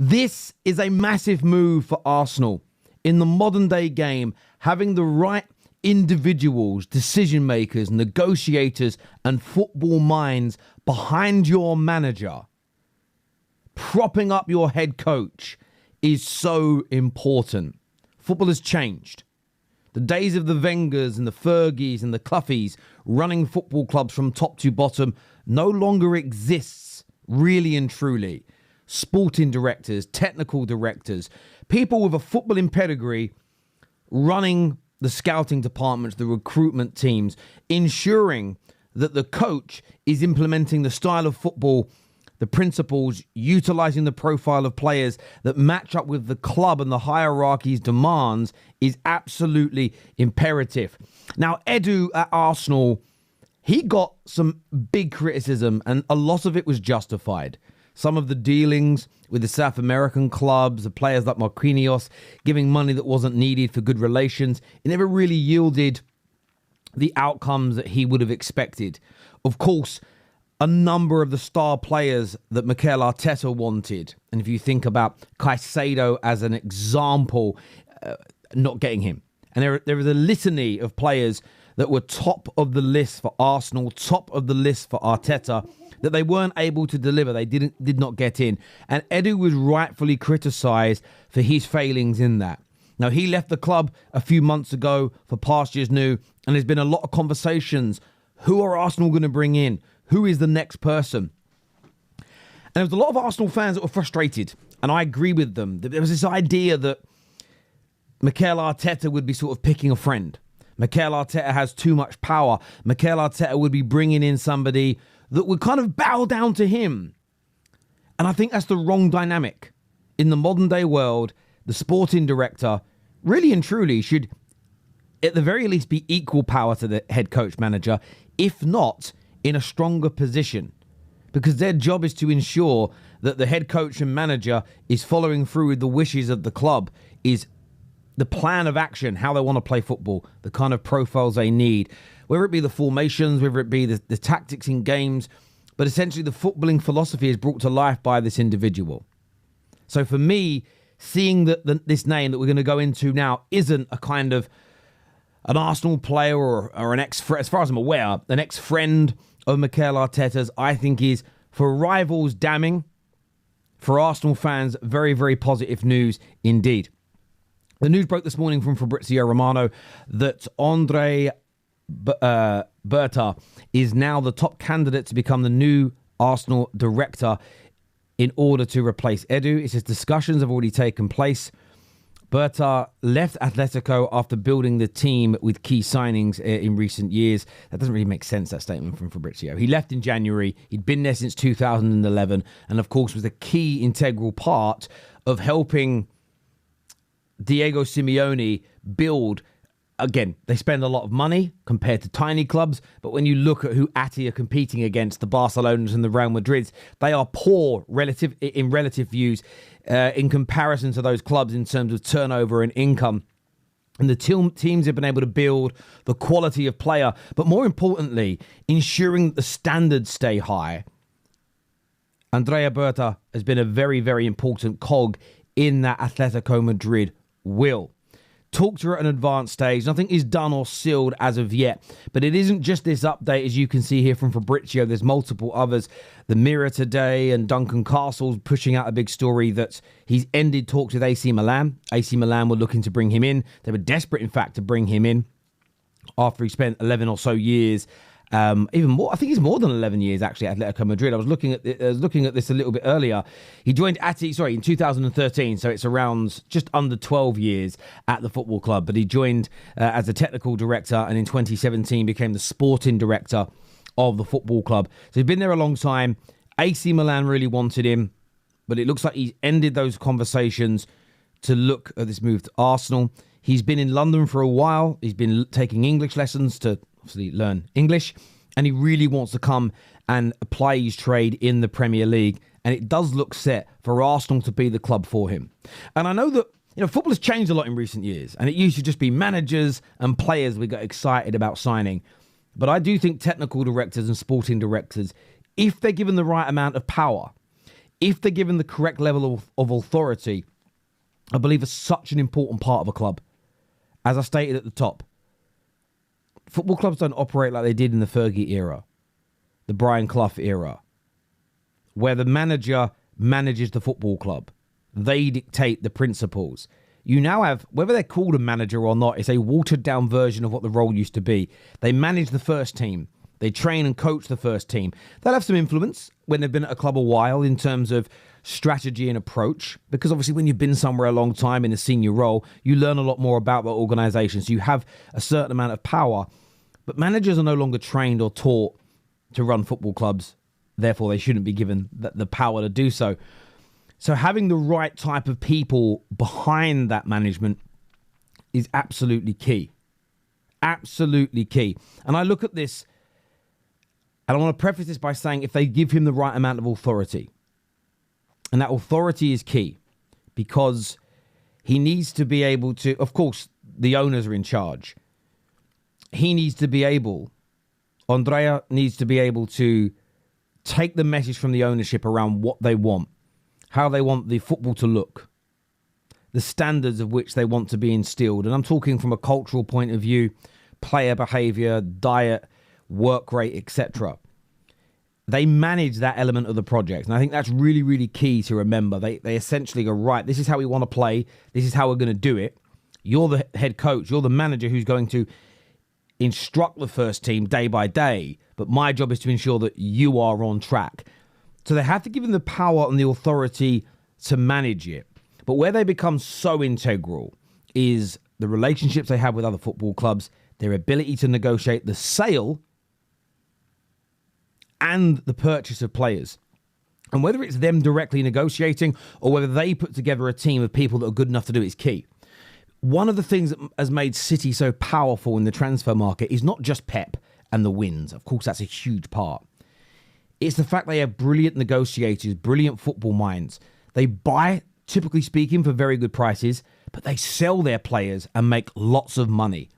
This is a massive move for Arsenal. In the modern day game, having the right individuals, decision makers, negotiators, and football minds behind your manager, propping up your head coach, is so important. Football has changed. The days of the Wengers and the Fergies and the Cloughies running football clubs from top to bottom no longer exists, really and truly. Sporting directors, technical directors, people with a footballing pedigree running the scouting departments, the recruitment teams, ensuring that the coach is implementing the style of football, the principles, utilising the profile of players that match up with the club and the hierarchy's demands is absolutely imperative. Now, Edu at Arsenal, he got some big criticism and a lot of it was justified. Some of the dealings with the South American clubs, the players like Marquinhos, giving money that wasn't needed for good relations, it never really yielded the outcomes that he would have expected. Of course, a number of the star players that Mikel Arteta wanted, and if you think about Caicedo as an example, not getting him. And there is a litany of players that were top of the list for Arsenal, top of the list for Arteta, that they weren't able to deliver. They did not get in. And Edu was rightfully criticised for his failings in that. Now, he left the club a few months ago for pastures new, and there's been a lot of conversations. Who are Arsenal going to bring in? Who is the next person? And there was a lot of Arsenal fans that were frustrated, and I agree with them. There was this idea that Mikel Arteta would be sort of picking a friend. Mikel Arteta has too much power. Mikel Arteta would be bringing in somebody that would kind of bow down to him. And I think that's the wrong dynamic. In the modern day world, the sporting director really and truly should, at the very least, be equal power to the head coach manager, if not in a stronger position. Because their job is to ensure that the head coach and manager is following through with the wishes of the club, is the plan of action, how they want to play football, the kind of profiles they need, whether it be the formations, whether it be the tactics in games, but essentially the footballing philosophy is brought to life by this individual. So for me, seeing that this name that we're going to go into now isn't a kind of an Arsenal player or an as far as I'm aware, an ex-friend of Mikel Arteta's, I think is, for rivals, damning. For Arsenal fans, very, very positive news indeed. The news broke this morning from Fabrizio Romano that Andrea Berta is now the top candidate to become the new Arsenal director in order to replace Edu. It says discussions have already taken place. Berta left Atletico after building the team with key signings in recent years. That doesn't really make sense, that statement from Fabrizio. He left in January. He'd been there since 2011 and, of course, was a key integral part of helping Diego Simeone build. Again, they spend a lot of money compared to tiny clubs, but when you look at who Ati are competing against, the Barcelonas and the Real Madrids, they are poor in relative views in comparison to those clubs in terms of turnover and income. And the teams have been able to build the quality of player, but more importantly, ensuring that the standards stay high. Andrea Berta has been a very, very important cog in that Atletico Madrid wheel. Talks are at an advanced stage. Nothing is done or sealed as of yet. But it isn't just this update, as you can see here from Fabrizio. There's multiple others. The Mirror today and Duncan Castle's pushing out a big story that he's ended talks with AC Milan. AC Milan were looking to bring him in. They were desperate, in fact, to bring him in after he spent 11 or so years. Even more, I think he's more than 11 years actually at Atletico Madrid. I was looking at this a little bit earlier. He joined in 2013, so it's around just under 12 years at the football club. But he joined as a technical director, and in 2017 became the sporting director of the football club. So he's been there a long time. AC Milan really wanted him, but it looks like he's ended those conversations to look at this move to Arsenal. He's been in London for a while. He's been taking English lessons to obviously learn English, and he really wants to come and apply his trade in the Premier League, and it does look set for Arsenal to be the club for him. And I know that football has changed a lot in recent years, and it used to just be managers and players we got excited about signing. But I do think technical directors and sporting directors, if they're given the right amount of power, if they're given the correct level of authority, I believe is such an important part of a club. As I stated at the top, football clubs don't operate like they did in the Fergie era, the Brian Clough era, where the manager manages the football club. They dictate the principles. You now have, whether they're called a manager or not, it's a watered down version of what the role used to be. They manage the first team. They train and coach the first team. They'll have some influence when they've been at a club a while in terms of strategy and approach, because obviously when you've been somewhere a long time in a senior role, you learn a lot more about the organisation. So you have a certain amount of power. But managers are no longer trained or taught to run football clubs. Therefore, they shouldn't be given the power to do so. So having the right type of people behind that management is absolutely key. Absolutely key. And I look at this, and I want to preface this by saying if they give him the right amount of authority, and that authority is key, because he needs to be able to, of course, the owners are in charge. He needs to be able, Andrea needs to be able to take the message from the ownership around what they want, how they want the football to look, the standards of which they want to be instilled. And I'm talking from a cultural point of view, player behaviour, diet, work rate, etc. They manage that element of the project. And I think that's really, really key to remember. They essentially go, right, this is how we want to play. This is how we're going to do it. You're the head coach. You're the manager who's going to instruct the first team day by day. But my job is to ensure that you are on track. So they have to give them the power and the authority to manage it. But where they become so integral is the relationships they have with other football clubs, their ability to negotiate the sale and the purchase of players. And whether it's them directly negotiating or whether they put together a team of people that are good enough to do it is key. One of the things that has made City so powerful in the transfer market is not just Pep and the wins. Of course, that's a huge part. It's the fact they have brilliant negotiators, brilliant football minds. They buy, typically speaking, for very good prices, but they sell their players and make lots of money.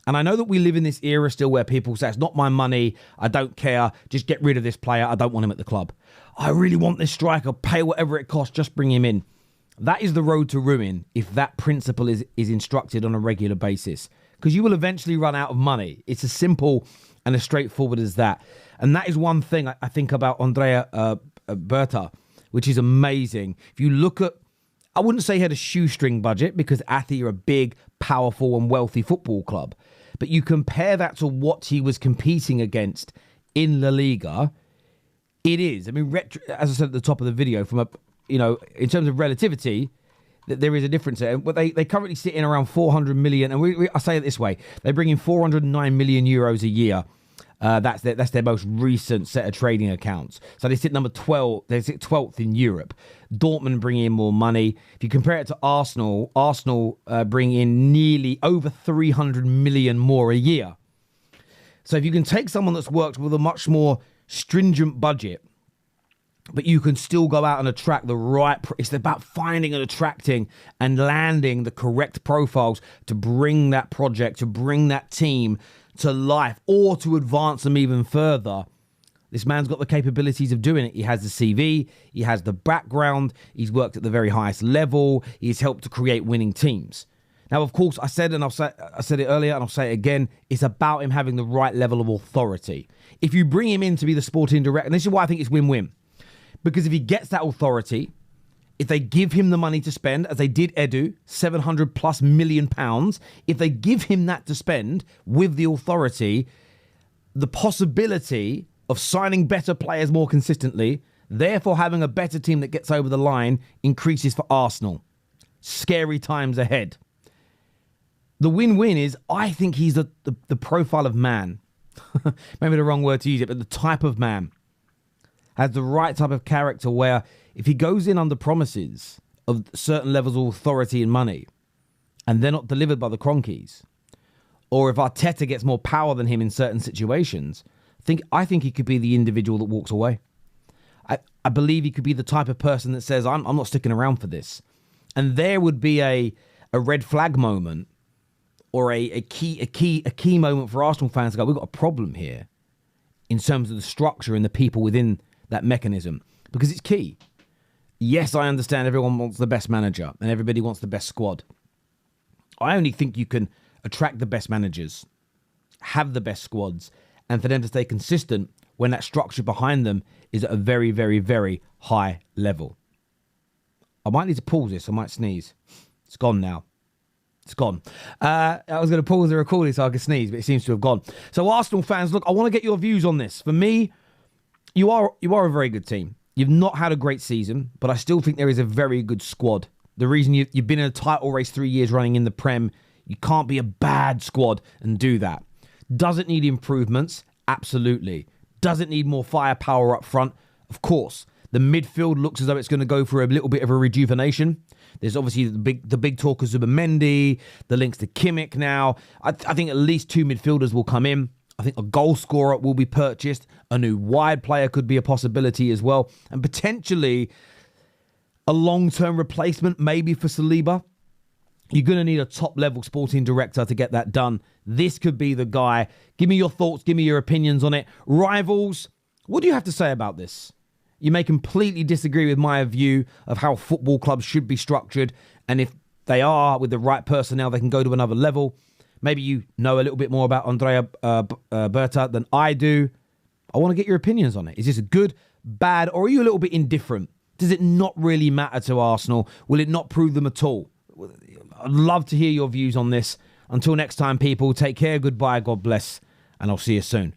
And I know that we live in this era still where people say, it's not my money, I don't care, just get rid of this player, I don't want him at the club. I really want this striker, pay whatever it costs, just bring him in. That is the road to ruin if that principle is instructed on a regular basis, because you will eventually run out of money. It's as simple and as straightforward as that. And that is one thing I think about Andrea Berta, which is amazing. If you look at, I wouldn't say he had a shoestring budget, because Atleti are a big, powerful and wealthy football club. But you compare that to what he was competing against in La Liga, it is. I mean, as I said at the top of the video, from a, in terms of relativity, there is a difference there. But they currently sit in around 400 million. And I say it this way, they bring in 409 million euros a year. That's their most recent set of trading accounts. So they sit number 12. They sit 12th in Europe. Dortmund bring in more money. If you compare it to Arsenal bring in nearly over 300 million more a year. So if you can take someone that's worked with a much more stringent budget, but you can still go out and attract the right... It's about finding and attracting and landing the correct profiles to bring that project, to bring that team to life, or to advance them even further. This man's got the capabilities of doing it. He has the CV, he has the background, he's worked at the very highest level, he's helped to create winning teams. Now, of course, I said it earlier and I'll say it again, it's about him having the right level of authority. If you bring him in to be the sporting director, and this is why I think it's win-win, because if he gets that authority, if they give him the money to spend, as they did Edu, 700 plus million pounds, if they give him that to spend with the authority, the possibility of signing better players more consistently, therefore having a better team that gets over the line, increases for Arsenal. Scary times ahead. The win-win is, I think he's the profile of man. Maybe the wrong word to use it, but the type of man. Has the right type of character where if he goes in under promises of certain levels of authority and money and they're not delivered by the Cronkies, or if Arteta gets more power than him in certain situations, I think he could be the individual that walks away. I believe he could be the type of person that says, I'm not sticking around for this. And there would be a red flag moment or a key moment for Arsenal fans to go, we've got a problem here in terms of the structure and the people within that mechanism, because it's key. Yes, I understand everyone wants the best manager and everybody wants the best squad. I only think you can attract the best managers, have the best squads, and for them to stay consistent when that structure behind them is at a very, very, very high level. I might need to pause this. I might sneeze. It's gone now. It's gone. I was going to pause the recording so I could sneeze, but it seems to have gone. So Arsenal fans, look, I want to get your views on this. For me, you are a very good team. You've not had a great season, but I still think there is a very good squad. The reason you've been in a title race 3 years running in the Prem, you can't be a bad squad and do that. Does it need improvements? Absolutely. Does it need more firepower up front? Of course. The midfield looks as though it's going to go for a little bit of a rejuvenation. There's obviously the big talk of Zubimendi, the links to Kimmich now. I think at least 2 midfielders will come in. I think a goal scorer will be purchased. A new wide player could be a possibility as well. And potentially a long-term replacement maybe for Saliba. You're going to need a top-level sporting director to get that done. This could be the guy. Give me your thoughts. Give me your opinions on it. Rivals, what do you have to say about this? You may completely disagree with my view of how football clubs should be structured. And if they are with the right personnel, they can go to another level. Maybe you know a little bit more about Andrea Berta than I do. I want to get your opinions on it. Is this good, bad, or are you a little bit indifferent? Does it not really matter to Arsenal? Will it not prove them at all? I'd love to hear your views on this. Until next time, people, take care, goodbye, God bless, and I'll see you soon.